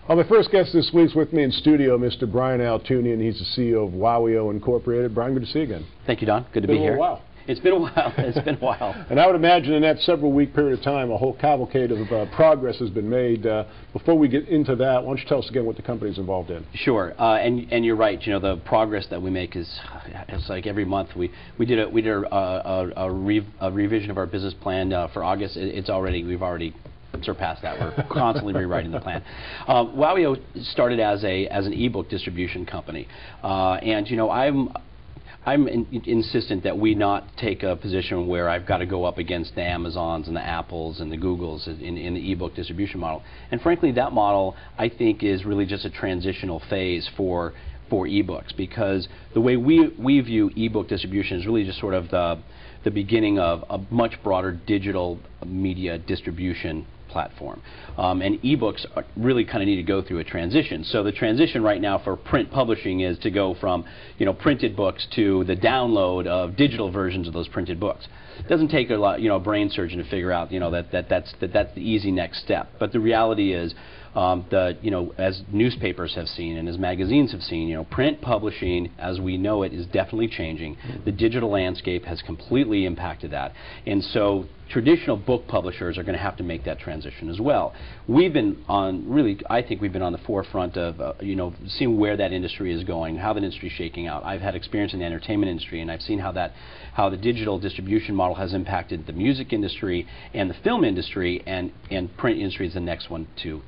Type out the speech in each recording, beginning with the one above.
Well, my first guest this week's with me in studio, Mr. Brian Altunian. He's the CEO of WOWIO Incorporated. Brian, good to see you again. Thank you, Don. Good to be here. Wow. It's been a while. It's been a while. And I would imagine in that several-week period of time, a whole cavalcade of progress has been made. Before we get into that, why don't you tell us again what the company's involved in? Sure. And you're right. You know, the progress that we make is it's like every month we did a revision of our business plan for August. We've already surpassed that. We're constantly rewriting the plan. WOWIO started as an ebook distribution company, and you know I'm insistent that we not take a position where I've got to go up against the Amazons and the Apples and the Googles in the ebook distribution model. And frankly, that model I think is really just a transitional phase for ebooks, because the way we view ebook distribution is really just sort of the beginning of a much broader digital media distribution platform. And ebooks really kind of need to go through a transition. So the transition right now for print publishing is to go from, you know, printed books to the download of digital versions of those printed books. It doesn't take a lot, you know, a brain surgeon to figure out, you know, that's the easy next step. But the reality is, you know, as newspapers have seen and as magazines have seen, you know, print publishing as we know it is definitely changing. The digital landscape has completely impacted that, and so traditional book publishers are going to have to make that transition as well. We've been I think we've been on the forefront of, you know, seeing where that industry is going, how the industry is shaking out. I've had experience in the entertainment industry, and I've seen how the digital distribution model has impacted the music industry and the film industry, and print industry is the next one to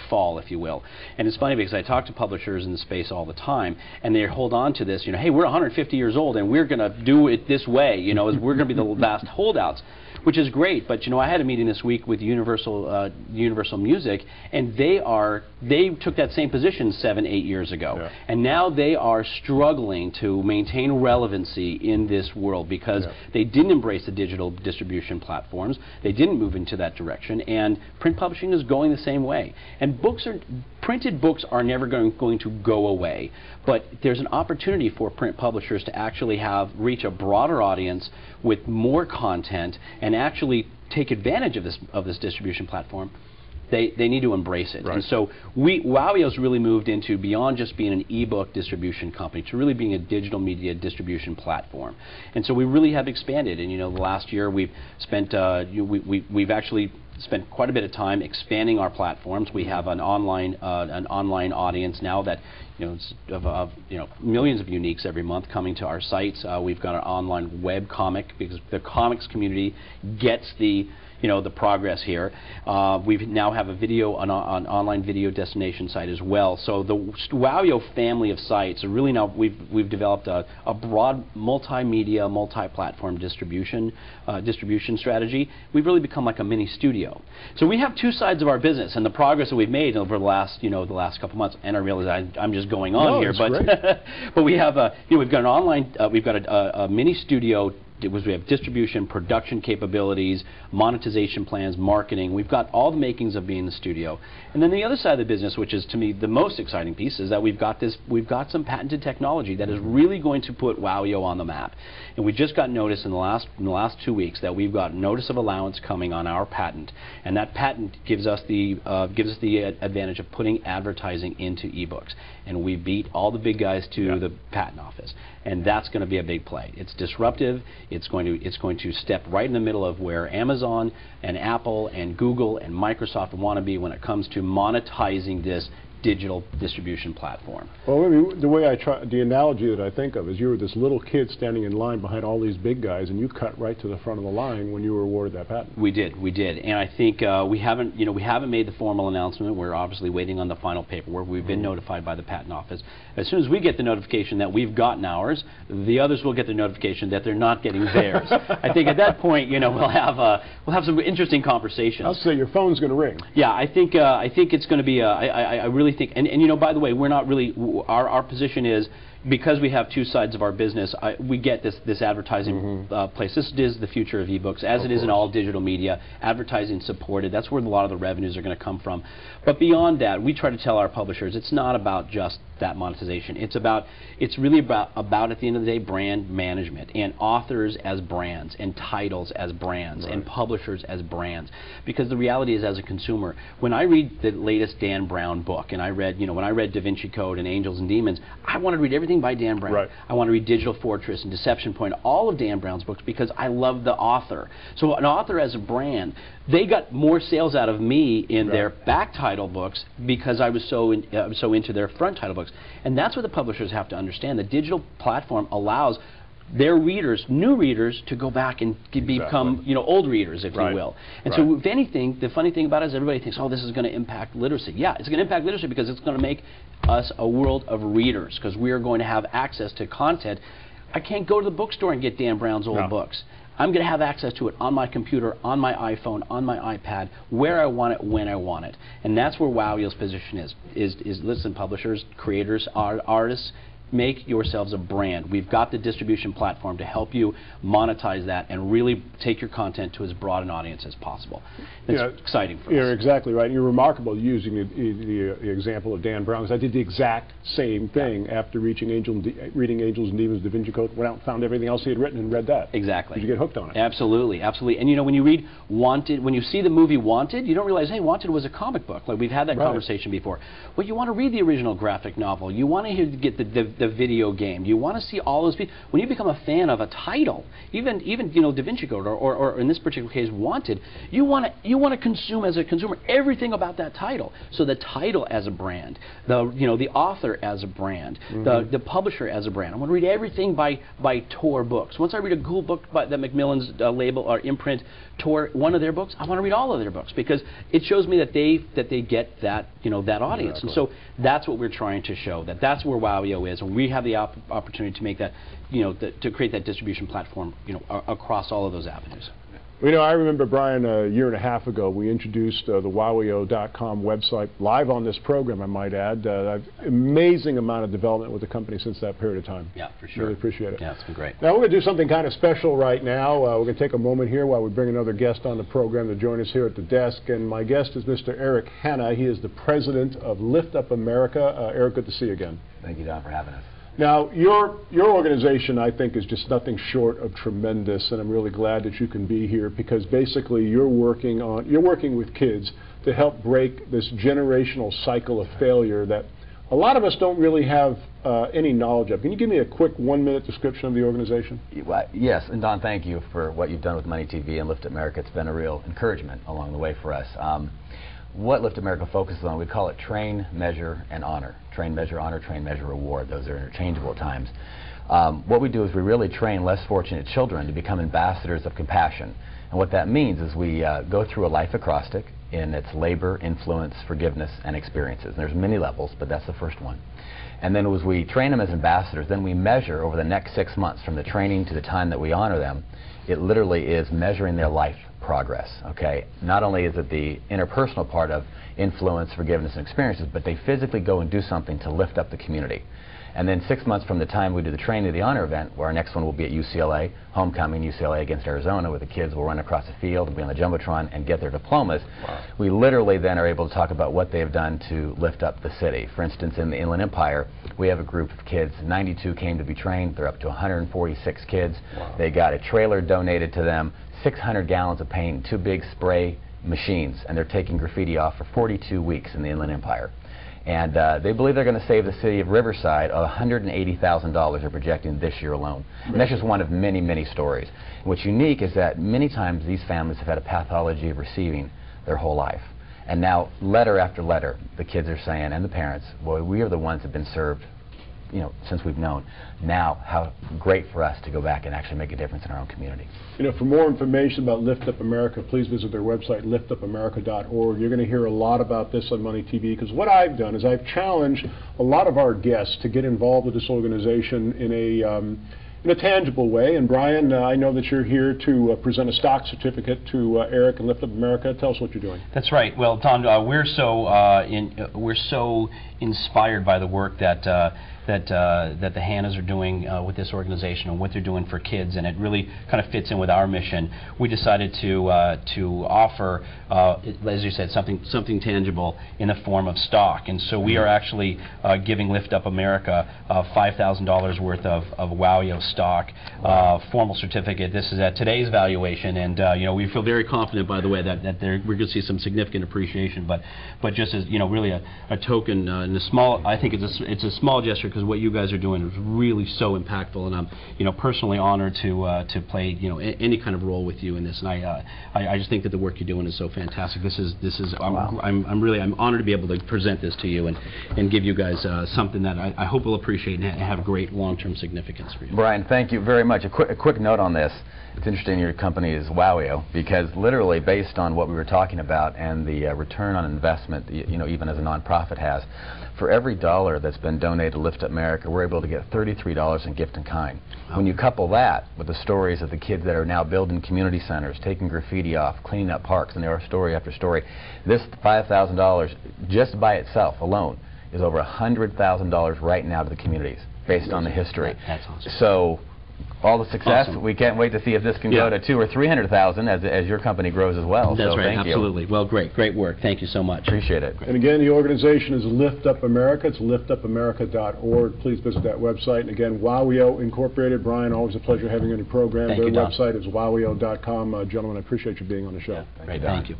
fall, if you will. And it's funny because I talk to publishers in the space all the time, and they hold on to this, you know, hey, we're 150 years old and we're going to do it this way, you know, we're going to be the last holdouts, which is great. But you know, I had a meeting this week with Universal Music, and they took that same position 7-8 years ago, yeah. And now they are struggling to maintain relevancy in this world because they didn't embrace the digital distribution platforms. They didn't move into that direction, and print publishing is going the same way. And printed books are never going to go away, but there's an opportunity for print publishers to actually reach a broader audience with more content and actually take advantage of this distribution platform. They need to embrace it. Right. And so WOWIO's really moved into beyond just being an ebook distribution company to really being a digital media distribution platform. And so we really have expanded. And you know, the last year we've spent we've actually spent quite a bit of time expanding our platforms. We have an online audience now that, you know, of millions of uniques every month coming to our sites. We've got an online web comic because the comics community gets the progress here. We now have an online video destination site as well. So the WOWIO family of sites are really now we've developed a broad multimedia, multi-platform distribution strategy. We've really become like a mini studio. So we have two sides of our business, and the progress that we've made over the last couple months. And I realize I'm just going on here, but but we have we've got an online we've got a mini studio. We have distribution, production capabilities, monetization plans, marketing. We've got all the makings of being the studio. And then the other side of the business, which is to me the most exciting piece, is that we've got some patented technology that is really going to put WOWIO on the map. And we just got notice in the last 2 weeks that we've got notice of allowance coming on our patent, and that patent gives us the advantage of putting advertising into ebooks. And we beat all the big guys to the patent office, and that's going to be a big play. It's disruptive. It's going to step right in the middle of where Amazon and Apple and Google and Microsoft want to be when it comes to monetizing this digital distribution platform. Well, maybe the analogy that I think of is you were this little kid standing in line behind all these big guys, and you cut right to the front of the line when you were awarded that patent. We did, and I think we haven't made the formal announcement. We're obviously waiting on the final paperwork. We've been notified by the patent office. As soon as we get the notification that we've gotten ours, the others will get the notification that they're not getting theirs. I think at that point, you know, we'll have some interesting conversations. I'll say your phone's going to ring. Yeah, I think it's going to be. I really think, and you know, by the way, we're not really. Our position is, because we have two sides of our business, we get this advertising place. This is the future of ebooks, as it is in all digital media. Advertising supported. That's where a lot of the revenues are going to come from. But beyond that, we try to tell our publishers it's not about just that monetization. It's really about at the end of the day, brand management, and authors as brands, and titles as brands, and publishers as brands. Because the reality is, as a consumer, when I read the latest Dan Brown book, and I read, when I read Da Vinci Code and Angels and Demons, I want to read everything by Dan Brown. I want to read Digital Fortress and Deception Point, all of Dan Brown's books, because I love the author. So an author as a brand, they got more sales out of me in their back title books because I was so into their front title books. And that's what the publishers have to understand. The digital platform allows their readers, new readers, to go back and become old readers, if you will. And so if anything, the funny thing about it is everybody thinks, oh, this is going to impact literacy. Yeah, it's going to impact literacy because it's going to make us a world of readers, because we are going to have access to content. I can't go to the bookstore and get Dan Brown's old books. I'm going to have access to it on my computer, on my iPhone, on my iPad, where I want it, when I want it. And that's where WOWIO's position is listen, publishers, creators, artists, make yourselves a brand. We've got the distribution platform to help you monetize that and really take your content to as broad an audience as possible. It's exciting for us. You're exactly right. You're remarkable using the example of Dan Brown, because I did the exact same thing after reading Angels and Demons, Da Vinci Code, went out and found everything else he had written and read that. Exactly. Did you get hooked on it? Absolutely, absolutely. And when you read Wanted, when you see the movie Wanted, you don't realize, hey, Wanted was a comic book. Like, we've had that conversation before. Well, you want to read the original graphic novel. You want to get the video game. You want to see all those people. When you become a fan of a title, even Da Vinci Code or in this particular case Wanted, you want to consume, as a consumer, everything about that title. So the title as a brand, the author as a brand, the publisher as a brand. I want to read everything by Tor Books. Once I read a cool book that Macmillan's label or imprint Tor, one of their books, I want to read all of their books, because it shows me that they get that that audience. And so that's what we're trying to show. That's where WOWIO is, and we have the opportunity to make that, to create that distribution platform, across all of those avenues. I remember, Brian, a year and a half ago, we introduced the WOWIO.com website live on this program, I might add. Amazing amount of development with the company since that period of time. Yeah, for sure. Really appreciate it. Yeah, it's been great. Now, we're going to do something kind of special right now. We're going to take a moment here while we bring another guest on the program to join us here at the desk. And my guest is Mr. Eric Hanna. He is the president of Lift Up America. Eric, good to see you again. Thank you, Don, for having us. Now, your organization, I think, is just nothing short of tremendous, and I'm really glad that you can be here, because basically you're working with kids to help break this generational cycle of failure that a lot of us don't really have any knowledge of. Can you give me a quick 1-minute description of the organization? Yes, and Don, thank you for what you've done with MoneyTV and Lift America. It's been a real encouragement along the way for us. What Lift America focuses on, we call it train, measure, and honor. Train, measure, honor, train, measure, reward. Those are interchangeable at times. What we do is we really train less fortunate children to become ambassadors of compassion. And what that means is we go through a life acrostic in its labor, influence, forgiveness, and experiences. And there's many levels, but that's the first one. And then as we train them as ambassadors, then we measure over the next 6 months, from the training to the time that we honor them. It literally is measuring their life progress, okay? Not only is it the interpersonal part of influence, forgiveness, and experiences, but they physically go and do something to lift up the community. And then 6 months from the time we do the training to the honor event, where our next one will be at UCLA, homecoming UCLA against Arizona, where the kids will run across the field and be on the Jumbotron and get their diplomas. We literally then are able to talk about what they have done to lift up the city. For instance, in the Inland Empire, we have a group of kids, 92 came to be trained, they're up to 146 kids. They got a trailer donated to them, 600 gallons of paint, 2 big spray machines, and they're taking graffiti off for 42 weeks in the Inland Empire. And they believe they're going to save the city of Riverside $180,000 they're projecting this year alone. And that's just one of many, many stories. And what's unique is that many times these families have had a pathology of receiving their whole life. And now, letter after letter, the kids are saying, and the parents, boy, we are the ones that have been served, since we've known. Now, how great for us to go back and actually make a difference in our own community. For more information about Lift Up America, please visit their website, liftupamerica.org. You're going to hear a lot about this on MoneyTV, because what I've done is I've challenged a lot of our guests to get involved with this organization in a tangible way. And Brian, I know that you're here to present a stock certificate to Eric and Lift Up America. Tell us what you're doing. That's right. Well, Don, we're so inspired by the work that that the Hannahs are doing with this organization and what they're doing for kids, and it really kind of fits in with our mission. We decided to offer, as you said, something tangible in the form of stock, and so we are actually giving Lift Up America $5,000 worth of WOWIO stock, formal certificate. This is at today's valuation, and you know, we feel very confident, by the way, that we're going to see some significant appreciation. But just as, you know, really a token and a small, I think it's a small gesture, because what you guys are doing is really so impactful, and I'm, you know, personally honored to play, you know, any kind of role with you in this. And I just think that the work you're doing is so fantastic. This is Wow. I'm honored to be able to present this to you and give you guys something that I hope will appreciate and have great long-term significance for you. Brian, thank you very much. A quick note on this. It's interesting your company is WOWIO, because literally based on what we were talking about and the return on investment, you know, even as a nonprofit has, for every dollar that's been donated to Lift Up America, we're able to get $33 in gift in kind. Wow. When you couple that with the stories of the kids that are now building community centers, taking graffiti off, cleaning up parks, and there are story after story, this $5,000 just by itself alone is over $100,000 right now to the communities based on the history. That's awesome. So all the success, awesome. We can't wait to see if this can go to 200,000 or 300,000 as your company grows as well. That's so right, thank absolutely. You. Well, great work. Thank you so much. Appreciate it. And again, the organization is Lift Up America. It's liftupamerica.org. Please visit that website. And again, WOWIO Incorporated. Brian, always a pleasure having you on your program. Thank Their you, Don. website is wowio.com. Gentlemen, I appreciate you being on the show. Great, thank you.